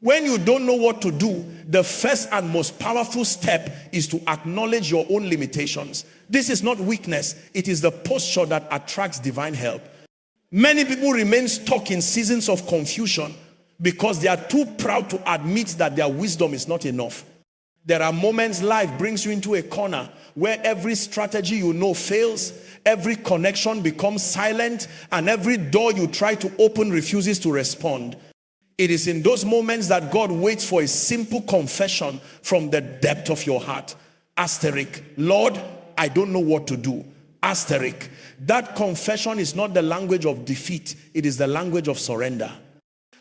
When you don't know what to do, the first and most powerful step is to acknowledge your own limitations. This is not weakness. It is the posture that attracts divine help. Many people remain stuck in seasons of confusion because they are too proud to admit that their wisdom is not enough. There are moments life brings you into a corner where every strategy you know fails, every connection becomes silent, and every door you try to open refuses to respond. It is in those moments that God waits for a simple confession from the depth of your heart. Asterisk, Lord, I don't know what to do. Asterisk, that confession is not the language of defeat. It is the language of surrender.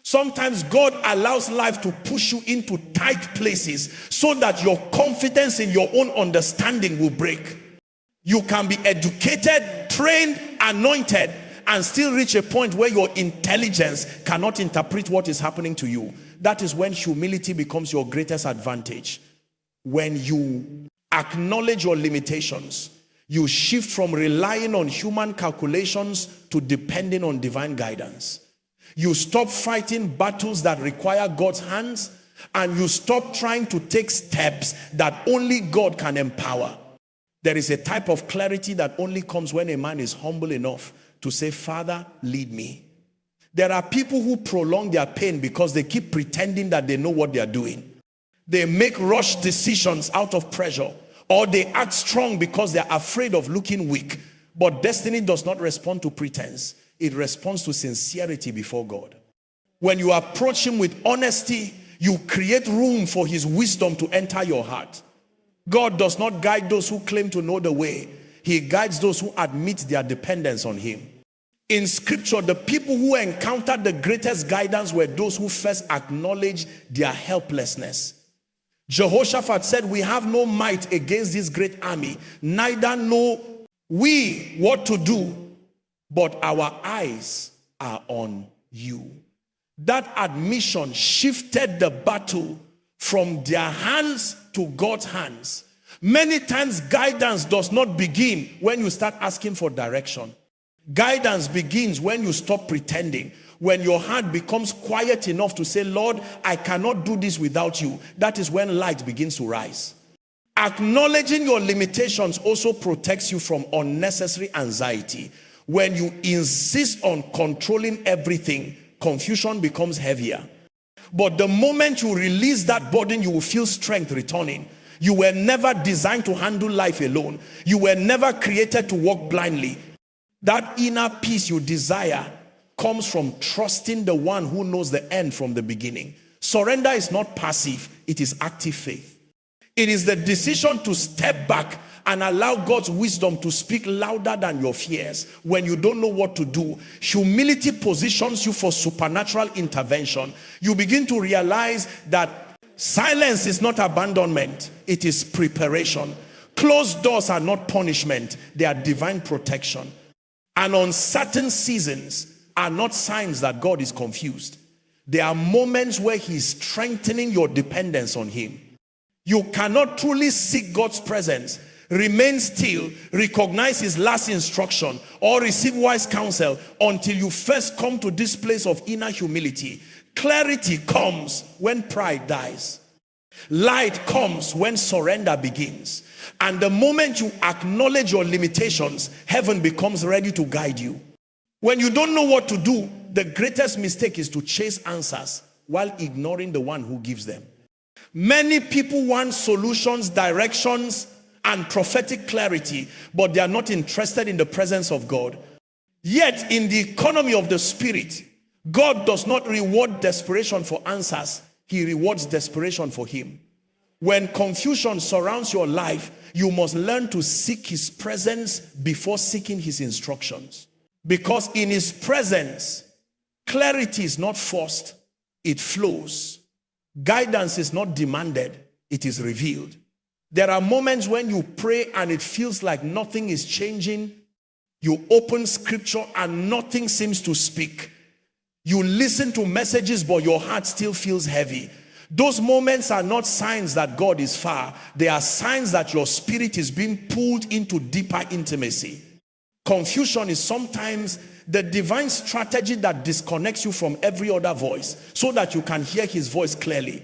Sometimes God allows life to push you into tight places so that your confidence in your own understanding will break. You can be educated, trained, anointed, and still reach a point where your intelligence cannot interpret what is happening to you. That is when humility becomes your greatest advantage. When you acknowledge your limitations, you shift from relying on human calculations to depending on divine guidance. You stop fighting battles that require God's hands, and you stop trying to take steps that only God can empower. There is a type of clarity that only comes when a man is humble enough to say, Father, lead me. There are people who prolong their pain because they keep pretending that they know what they are doing. They make rush decisions out of pressure, or they act strong because they are afraid of looking weak. But destiny does not respond to pretense. It responds to sincerity before God. When you approach him with honesty, you create room for his wisdom to enter your heart. God does not guide those who claim to know the way. He guides those who admit their dependence on him. In scripture, the people who encountered the greatest guidance were those who first acknowledged their helplessness. Jehoshaphat said, we have no might against this great army, neither know we what to do, but our eyes are on you. That admission shifted the battle from their hands to God's hands. Many times guidance does not begin when you start asking for direction. Guidance begins when you stop pretending. When your heart becomes quiet enough to say, Lord, I cannot do this without you. That is when light begins to rise. Acknowledging your limitations also protects you from unnecessary anxiety. When you insist on controlling everything, confusion becomes heavier. But the moment you release that burden, you will feel strength returning. You were never designed to handle life alone. You were never created to walk blindly. That inner peace you desire comes from trusting the one who knows the end from the beginning. Surrender is not passive, it is active faith. It is the decision to step back and allow God's wisdom to speak louder than your fears. When you don't know what to do, humility positions you for supernatural intervention. You begin to realize that silence is not abandonment, it is preparation. Closed doors are not punishment, they are divine protection. And uncertain seasons are not signs that God is confused. They are moments where he's strengthening your dependence on him. You cannot truly seek God's presence, remain still, recognize his last instruction, or receive wise counsel until you first come to this place of inner humility. Clarity comes when pride dies. Light comes when surrender begins. And the moment you acknowledge your limitations, heaven becomes ready to guide you. When you don't know what to do, the greatest mistake is to chase answers while ignoring the one who gives them. Many people want solutions, directions, and prophetic clarity, but they are not interested in the presence of God. Yet in the economy of the spirit, God does not reward desperation for answers. He rewards desperation for him. When confusion surrounds your life, you must learn to seek his presence before seeking his instructions. Because in his presence, clarity is not forced, it flows. Guidance is not demanded, it is revealed. There are moments when you pray and it feels like nothing is changing. You open scripture and nothing seems to speak. You listen to messages, but your heart still feels heavy. Those moments are not signs that God is far. They are signs that your spirit is being pulled into deeper intimacy. Confusion is sometimes the divine strategy that disconnects you from every other voice so that you can hear his voice clearly.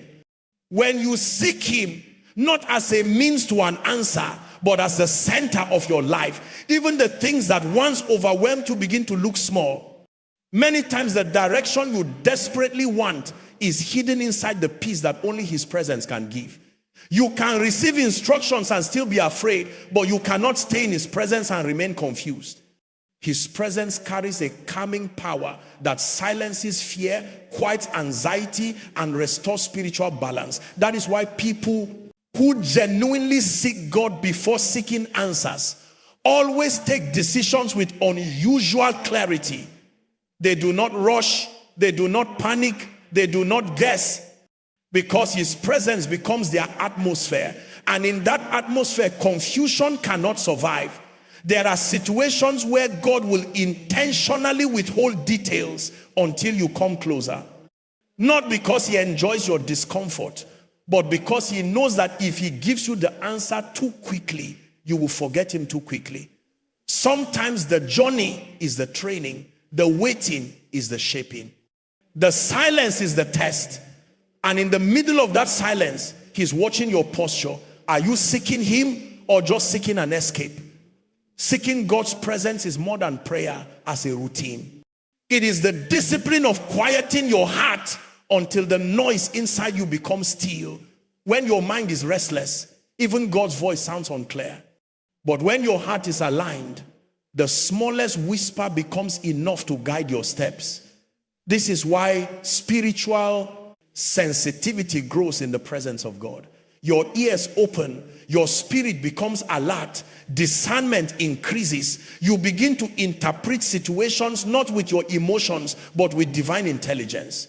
When you seek him, not as a means to an answer, but as the center of your life, even the things that once overwhelmed you begin to look small. Many times the direction you desperately want is hidden inside the peace that only his presence can give. You can receive instructions and still be afraid, but you cannot stay in his presence and remain confused. His presence carries a calming power that silences fear, quiets anxiety, and restores spiritual balance. That is why people who genuinely seek God before seeking answers always take decisions with unusual clarity. They do not rush, they do not panic, they do not guess, because his presence becomes their atmosphere. And in that atmosphere, confusion cannot survive. There are situations where God will intentionally withhold details until you come closer. Not because he enjoys your discomfort, but because he knows that if he gives you the answer too quickly, you will forget him too quickly. Sometimes the journey is the training, the waiting is the shaping. The silence is the test. And in the middle of that silence, he's watching your posture. Are you seeking him or just seeking an escape? Seeking God's presence is more than prayer as a routine. It is the discipline of quieting your heart until the noise inside you becomes still. When your mind is restless, even God's voice sounds unclear. But when your heart is aligned, the smallest whisper becomes enough to guide your steps. This is why spiritual sensitivity grows in the presence of God. Your ears open, your spirit becomes alert, discernment increases. You begin to interpret situations not with your emotions, but with divine intelligence.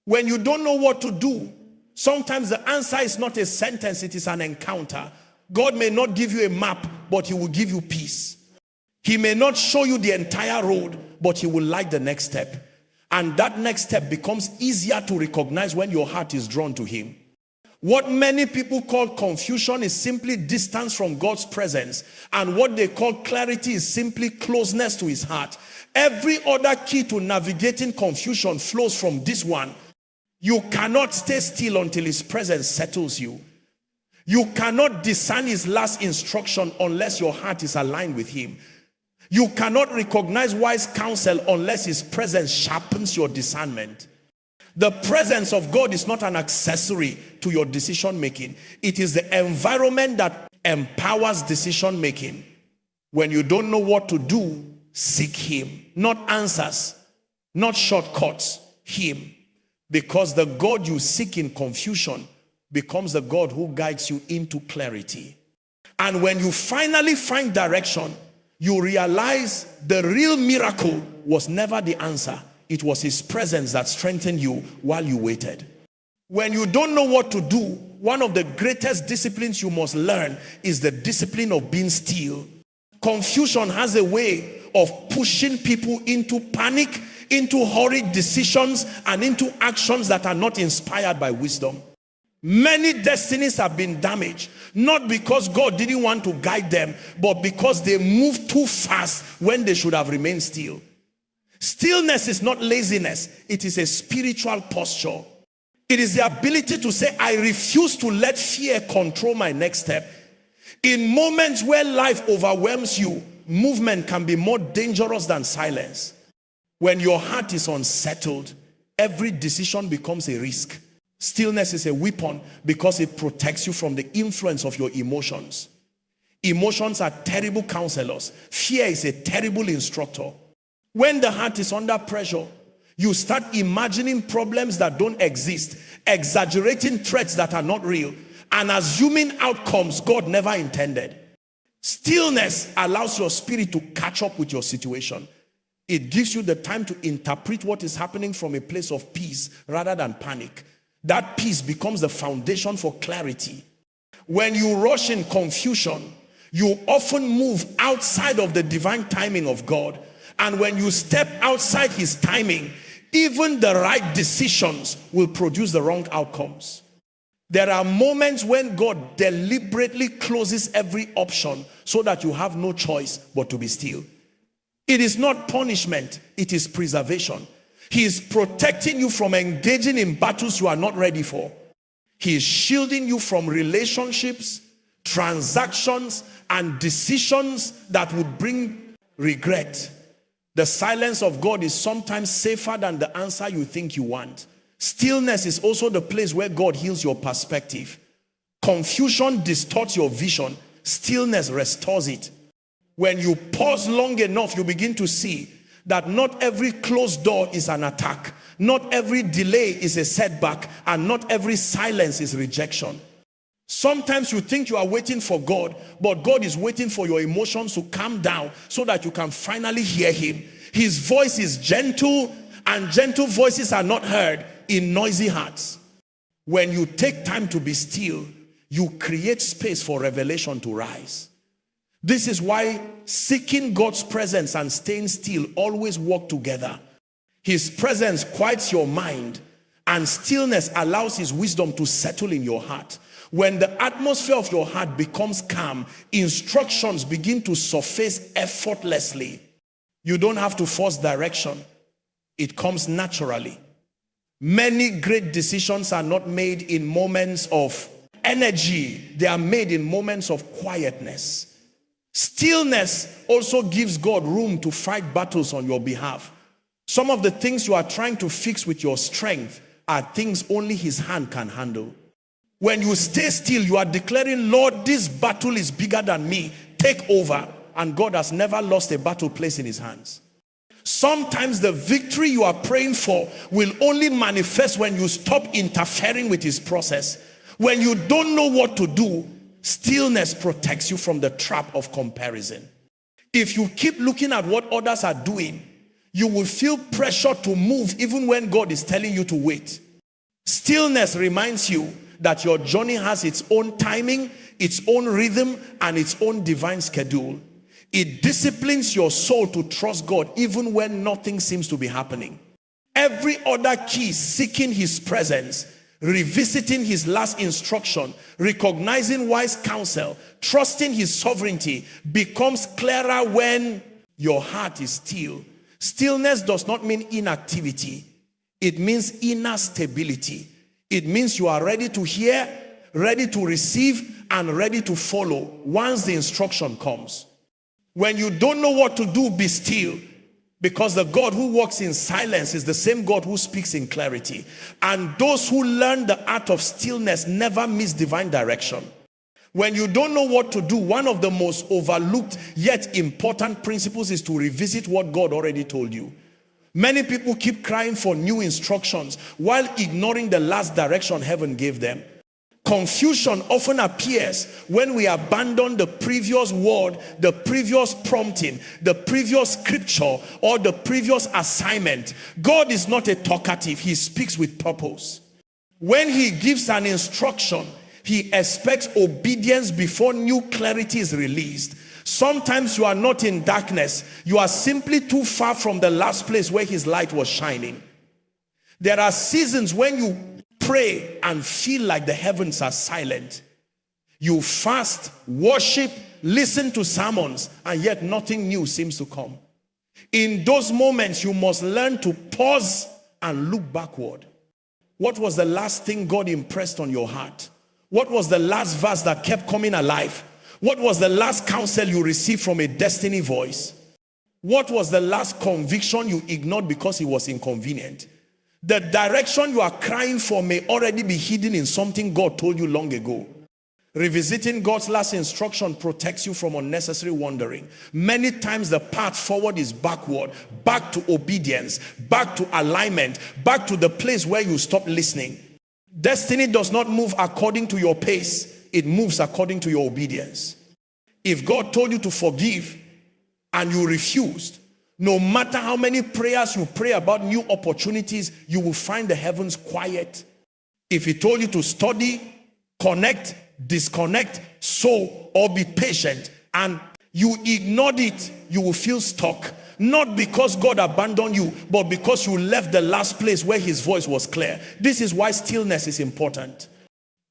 When you don't know what to do, sometimes the answer is not a sentence, it is an encounter. God may not give you a map, but he will give you peace. He may not show you the entire road, but he will light the next step. And that next step becomes easier to recognize when your heart is drawn to him. What many people call confusion is simply distance from God's presence. And what they call clarity is simply closeness to his heart. Every other key to navigating confusion flows from this one. You cannot stay still until his presence settles you. You cannot discern his last instruction unless your heart is aligned with him. You cannot recognize wise counsel unless his presence sharpens your discernment. The presence of God is not an accessory to your decision making. It is the environment that empowers decision making. When you don't know what to do, seek him. Not answers, not shortcuts, him. Because the God you seek in confusion becomes the God who guides you into clarity. And when you finally find direction, you realize the real miracle was never the answer. It was his presence that strengthened you while you waited. When you don't know what to do, one of the greatest disciplines you must learn is the discipline of being still. Confusion has a way of pushing people into panic, into hurried decisions, and into actions that are not inspired by wisdom. Many destinies have been damaged, not because God didn't want to guide them, but because they moved too fast when they should have remained still. Stillness is not laziness, it is a spiritual posture. It is the ability to say, I refuse to let fear control my next step. In moments where life overwhelms you, movement can be more dangerous than silence. When your heart is unsettled, every decision becomes a risk. Stillness is a weapon because it protects you from the influence of your emotions. Emotions are terrible counselors. Fear is a terrible instructor. When the heart is under pressure, you start imagining problems that don't exist, exaggerating threats that are not real, and assuming outcomes God never intended. Stillness allows your spirit to catch up with your situation. It gives you the time to interpret what is happening from a place of peace rather than panic. That peace becomes the foundation for clarity. When you rush in confusion, you often move outside of the divine timing of God. And when you step outside his timing, even the right decisions will produce the wrong outcomes. There are moments when God deliberately closes every option so that you have no choice but to be still. It is not punishment, it is preservation. He is protecting you from engaging in battles you are not ready for. He is shielding you from relationships, transactions, and decisions that would bring regret. The silence of God is sometimes safer than the answer you think you want. Stillness is also the place where God heals your perspective. Confusion distorts your vision. Stillness restores it. When you pause long enough, you begin to see that not every closed door is an attack. Not every delay is a setback. And not every silence is rejection. Sometimes you think you are waiting for God, but God is waiting for your emotions to calm down so that you can finally hear him. His voice is gentle, and gentle voices are not heard in noisy hearts. When you take time to be still, you create space for revelation to rise. This is why seeking God's presence and staying still always work together. His presence quiets your mind, and stillness allows his wisdom to settle in your heart. When the atmosphere of your heart becomes calm, instructions begin to surface effortlessly. You don't have to force direction. It comes naturally. Many great decisions are not made in moments of energy. They are made in moments of quietness. Stillness also gives God room to fight battles on your behalf. Some of the things you are trying to fix with your strength are things only his hand can handle. When you stay still, you are declaring, Lord, this battle is bigger than me. Take over. And God has never lost a battle placed in his hands. Sometimes the victory you are praying for will only manifest when you stop interfering with his process. When you don't know what to do, stillness protects you from the trap of comparison. If you keep looking at what others are doing, you will feel pressure to move even when God is telling you to wait. Stillness reminds you that your journey has its own timing, its own rhythm, and its own divine schedule. It disciplines your soul to trust God even when nothing seems to be happening. Every other key, seeking his presence, revisiting his last instruction, recognizing wise counsel, trusting his sovereignty, becomes clearer when your heart is still. Stillness does not mean inactivity. It means inner stability. It means you are ready to hear, ready to receive, and ready to follow once the instruction comes. When you don't know what to do, be still, because the God who walks in silence is the same God who speaks in clarity. And those who learn the art of stillness never miss divine direction. When you don't know what to do, one of the most overlooked yet important principles is to revisit what God already told you. Many people keep crying for new instructions while ignoring the last direction heaven gave them. Confusion often appears when we abandon the previous word, the previous prompting, the previous scripture, or the previous assignment. God is not a talkative. He speaks with purpose. When he gives an instruction, he expects obedience before new clarity is released. Sometimes you are not in darkness. You are simply too far from the last place where his light was shining. There are seasons when you pray and feel like the heavens are silent. You fast, worship, listen to sermons, and yet nothing new seems to come. In those moments, you must learn to pause and look backward. What was the last thing God impressed on your heart? What was the last verse that kept coming alive? What was the last counsel you received from a destiny voice? What was the last conviction you ignored because it was inconvenient? The direction you are crying for may already be hidden in something God told you long ago. Revisiting God's last instruction protects you from unnecessary wandering. Many times the path forward is backward, back to obedience, back to alignment, back to the place where you stop listening. Destiny does not move according to your pace. It moves according to your obedience. If God told you to forgive and you refused, no matter how many prayers you pray about new opportunities, you will find the heavens quiet. If he told you to study, connect, disconnect, sow, or be patient, and you ignored it, you will feel stuck. Not because God abandoned you, but because you left the last place where his voice was clear. This is why stillness is important.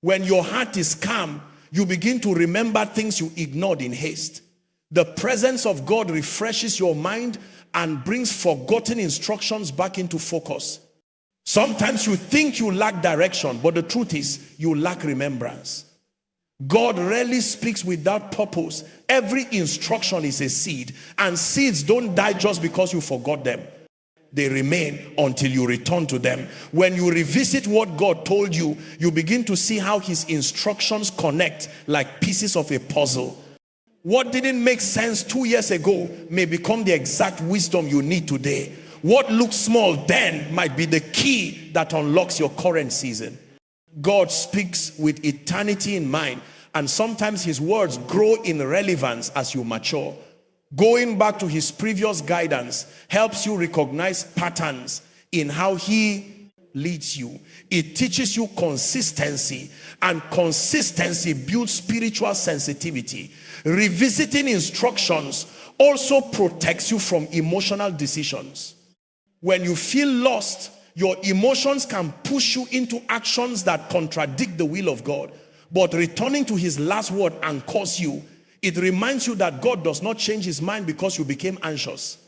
When your heart is calm, you begin to remember things you ignored in haste. The presence of God refreshes your mind and brings forgotten instructions back into focus. Sometimes you think you lack direction, but the truth is you lack remembrance. God rarely speaks without purpose. Every instruction is a seed, and seeds don't die just because you forgot them. They remain until you return to them. When you revisit what God told you, you begin to see how his instructions connect like pieces of a puzzle. What didn't make sense 2 years ago may become the exact wisdom you need today. What looked small then might be the key that unlocks your current season. God speaks with eternity in mind, and sometimes his words grow in relevance as you mature. Going back to his previous guidance helps you recognize patterns in how he leads you. It teaches you consistency, and consistency builds spiritual sensitivity. Revisiting instructions also protects you from emotional decisions. When you feel lost, your emotions can push you into actions that contradict the will of God. But returning to his last word anchors you. It reminds you that God does not change his mind because you became anxious.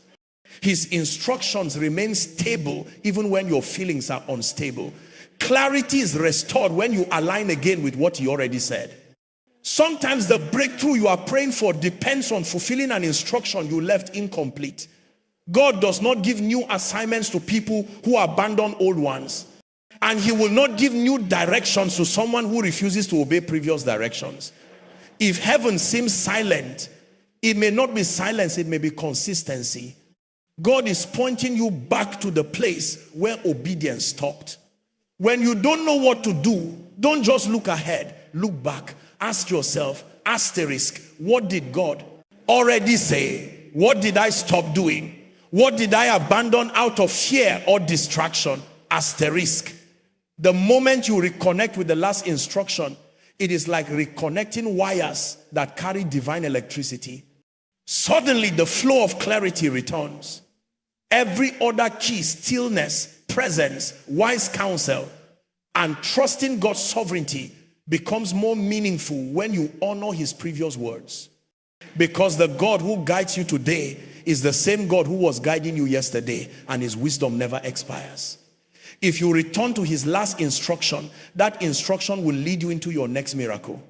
His instructions remain stable even when your feelings are unstable. Clarity is restored when you align again with what he already said. Sometimes the breakthrough you are praying for depends on fulfilling an instruction you left incomplete. God does not give new assignments to people who abandon old ones. And he will not give new directions to someone who refuses to obey previous directions. If heaven seems silent, it may not be silence, it may be consistency. God is pointing you back to the place where obedience stopped. When you don't know what to do, don't just look ahead, look back. Ask yourself, asterisk, what did God already say? What did I stop doing? What did I abandon out of fear or distraction? Asterisk. The moment you reconnect with the last instruction, it is like reconnecting wires that carry divine electricity. Suddenly the flow of clarity returns. Every other key, stillness, presence, wise counsel, and trusting God's sovereignty becomes more meaningful when you honor his previous words. Because the God who guides you today is the same God who was guiding you yesterday, and his wisdom never expires. If you return to his last instruction, that instruction will lead you into your next miracle.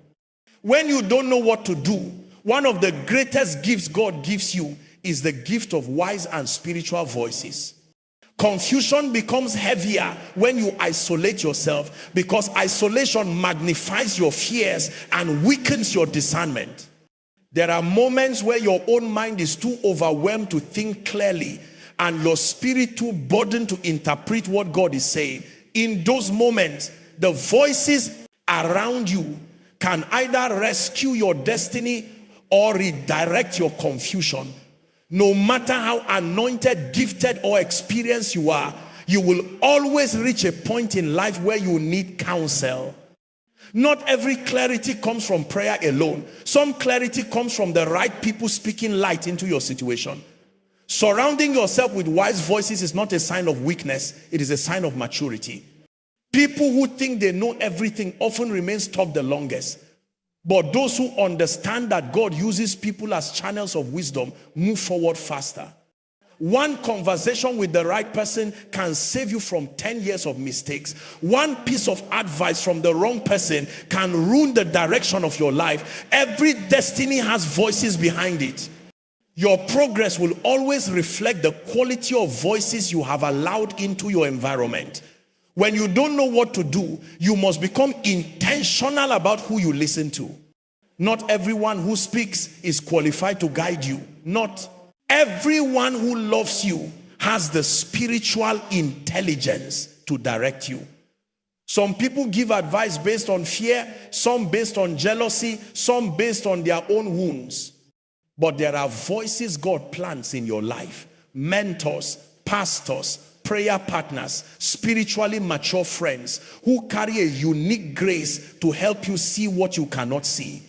When you don't know what to do, one of the greatest gifts God gives you is the gift of wise and spiritual voices. Confusion becomes heavier when you isolate yourself, because isolation magnifies your fears and weakens your discernment. There are moments where your own mind is too overwhelmed to think clearly, and your spirit too burdened to interpret what God is saying. In those moments, the voices around you can either rescue your destiny or redirect your confusion. No matter how anointed, gifted, or experienced you are, you will always reach a point in life where you need counsel. Not every clarity comes from prayer alone. Some clarity comes from the right people speaking light into your situation. Surrounding yourself with wise voices is not a sign of weakness, it is a sign of maturity. People who think they know everything often remain stuck the longest. But those who understand that God uses people as channels of wisdom move forward faster. One conversation with the right person can save you from 10 years of mistakes. One piece of advice from the wrong person can ruin the direction of your life. Every destiny has voices behind it. Your progress will always reflect the quality of voices you have allowed into your environment. When you don't know what to do, you must become intentional about who you listen to. Not everyone who speaks is qualified to guide you. Not everyone who loves you has the spiritual intelligence to direct you. Some people give advice based on fear, some based on jealousy, some based on their own wounds. But there are voices God plants in your life. Mentors, pastors, prayer partners, spiritually mature friends who carry a unique grace to help you see what you cannot see.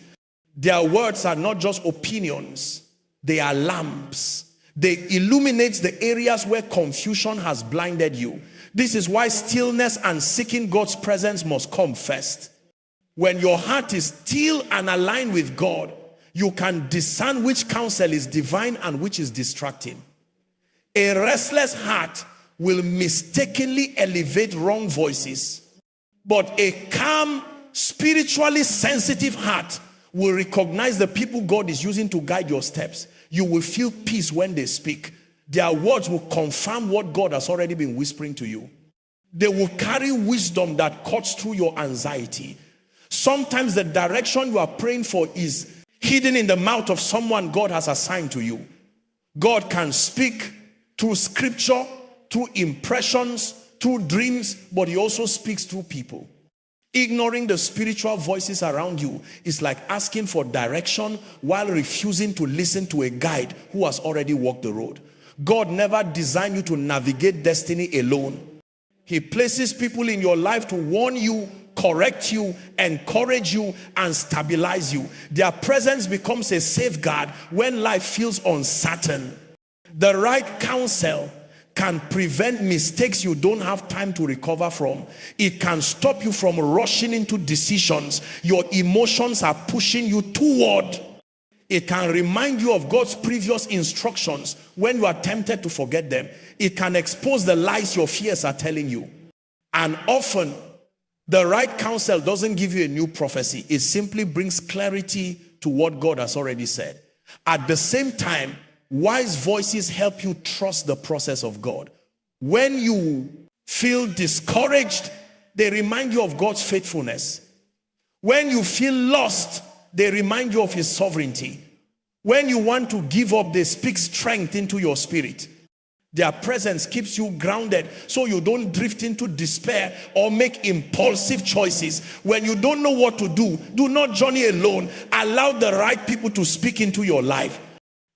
Their words are not just opinions, they are lamps. They illuminate the areas where confusion has blinded you. This is why stillness and seeking God's presence must come first. When your heart is still and aligned with God, You can discern which counsel is divine and which is distracting. A restless heart will mistakenly elevate wrong voices, but a calm, spiritually sensitive heart will recognize the people God is using to guide your steps. You will feel peace when they speak. Their words will confirm what God has already been whispering to you. They will carry wisdom that cuts through your anxiety. Sometimes the direction you are praying for is hidden in the mouth of someone God has assigned to you. God can speak through scripture, through impressions, through dreams, but he also speaks through people. Ignoring the spiritual voices around you is like asking for direction while refusing to listen to a guide who has already walked the road. God never designed you to navigate destiny alone. He places people in your life to warn you, correct you, encourage you, and stabilize you. Their presence becomes a safeguard when life feels uncertain. The right counsel can prevent mistakes you don't have time to recover from. It can stop you from rushing into decisions your emotions are pushing you toward. It can remind you of God's previous instructions when you are tempted to forget them. It can expose the lies your fears are telling you. And often, the right counsel doesn't give you a new prophecy. It simply brings clarity to what God has already said. At the same time, wise voices help you trust the process of God. When you feel discouraged, they remind you of God's faithfulness. When you feel lost, they remind you of his sovereignty. When you want to give up, they speak strength into your spirit. Their presence keeps you grounded so you don't drift into despair or make impulsive choices. When you don't know what to do, do not journey alone. Allow the right people to speak into your life.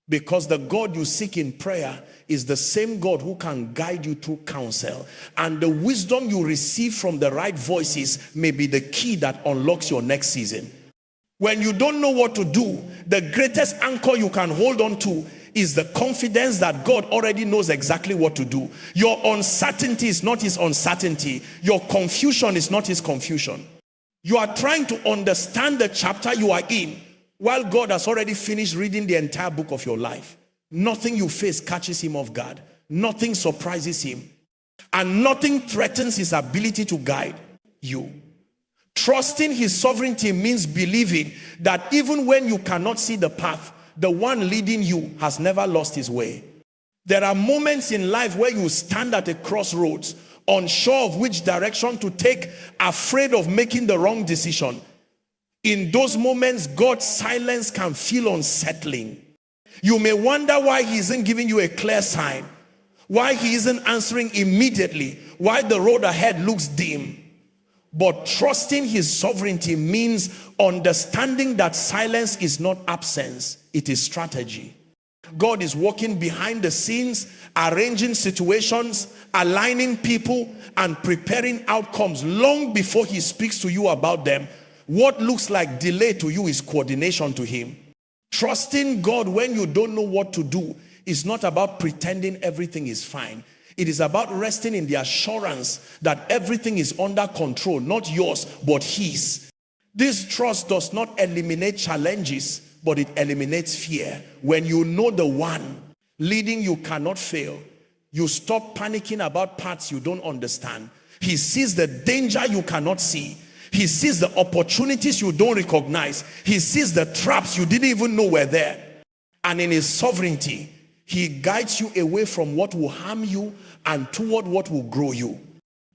Because the God you seek in prayer is the same God who can guide you through counsel. And the wisdom you receive from the right voices may be the key that unlocks your next season. When you don't know what to do, the greatest anchor you can hold on to is the confidence that God already knows exactly what to do. Your uncertainty is not his uncertainty. Your confusion is not his confusion. You are trying to understand the chapter you are in, while God has already finished reading the entire book of your life. Nothing you face catches him off guard. Nothing surprises him. And nothing threatens his ability to guide you. Trusting his sovereignty means believing that even when you cannot see the path, the one leading you has never lost his way. There are moments in life where you stand at a crossroads, unsure of which direction to take, afraid of making the wrong decision. In those moments, God's silence can feel unsettling. You may wonder why he isn't giving you a clear sign, why he isn't answering immediately, why the road ahead looks dim. But trusting his sovereignty means understanding that silence is not absence, it is strategy. God is working behind the scenes, arranging situations, aligning people, and preparing outcomes long before he speaks to you about them. What looks like delay to you is coordination to him. Trusting God when you don't know what to do is not about pretending everything is fine. It is about resting in the assurance that everything is under control, not yours, but his. This trust does not eliminate challenges, but it eliminates fear. When you know the one leading you cannot fail, you stop panicking about parts you don't understand. He sees the danger you cannot see. He sees the opportunities you don't recognize. He sees the traps you didn't even know were there. And in his sovereignty, he guides you away from what will harm you and toward what will grow you.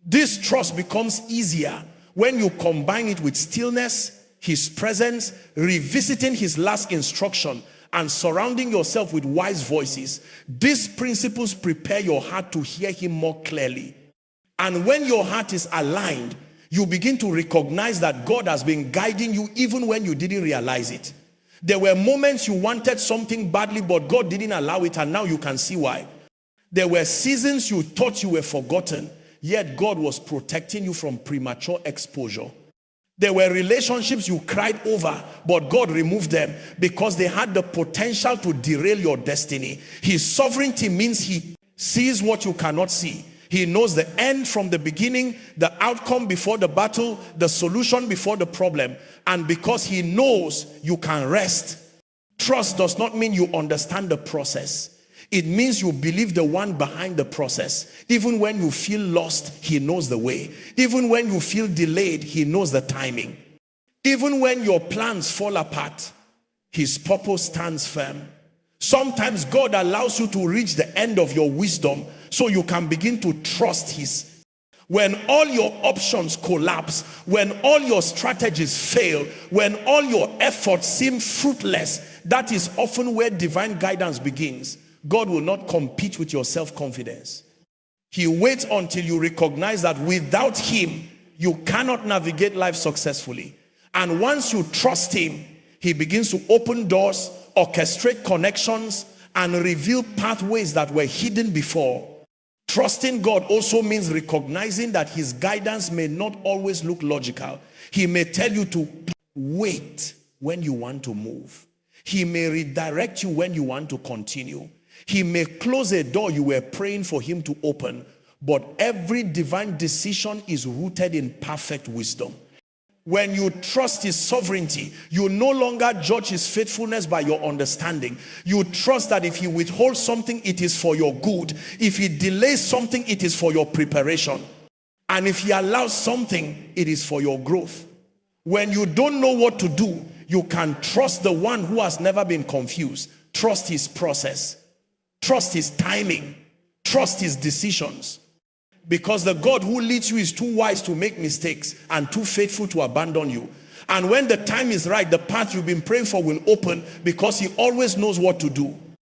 This trust becomes easier when you combine it with stillness, his presence, revisiting his last instruction, and surrounding yourself with wise voices. These principles prepare your heart to hear him more clearly. And when your heart is aligned, you begin to recognize that God has been guiding you even when you didn't realize it. There were moments you wanted something badly, but God didn't allow it, and now you can see why. There were seasons you thought you were forgotten, yet God was protecting you from premature exposure. There were relationships you cried over, but God removed them because they had the potential to derail your destiny. His sovereignty means he sees what you cannot see. He knows the end from the beginning, the outcome before the battle, the solution before the problem. And because he knows, you can rest Trust does not mean you understand the process. It means you believe the one behind the process. Even when you feel lost, he knows the way. Even when you feel delayed, he knows the timing. Even when your plans fall apart, his purpose stands firm. Sometimes God allows you to reach the end of your wisdom so you can begin to trust his. When all your options collapse, when all your strategies fail, when all your efforts seem fruitless, that is often where divine guidance begins. God will not compete with your self-confidence. He waits until you recognize that without him, you cannot navigate life successfully. And once you trust him, he begins to open doors, orchestrate connections, and reveal pathways that were hidden before. Trusting God also means recognizing that his guidance may not always look logical. He may tell you to wait when you want to move. He may redirect you when you want to continue. He may close a door you were praying for him to open. But every divine decision is rooted in perfect wisdom. When you trust his sovereignty, you no longer judge his faithfulness by your understanding. You trust that if he withholds something, it is for your good. If he delays something, it is for your preparation. And if he allows something, it is for your growth. When you don't know what to do, you can trust the one who has never been confused. Trust his process. Trust his timing. Trust his decisions. Because the God who leads you is too wise to make mistakes and too faithful to abandon you. And when the time is right, the path you've been praying for will open because he always knows what to do.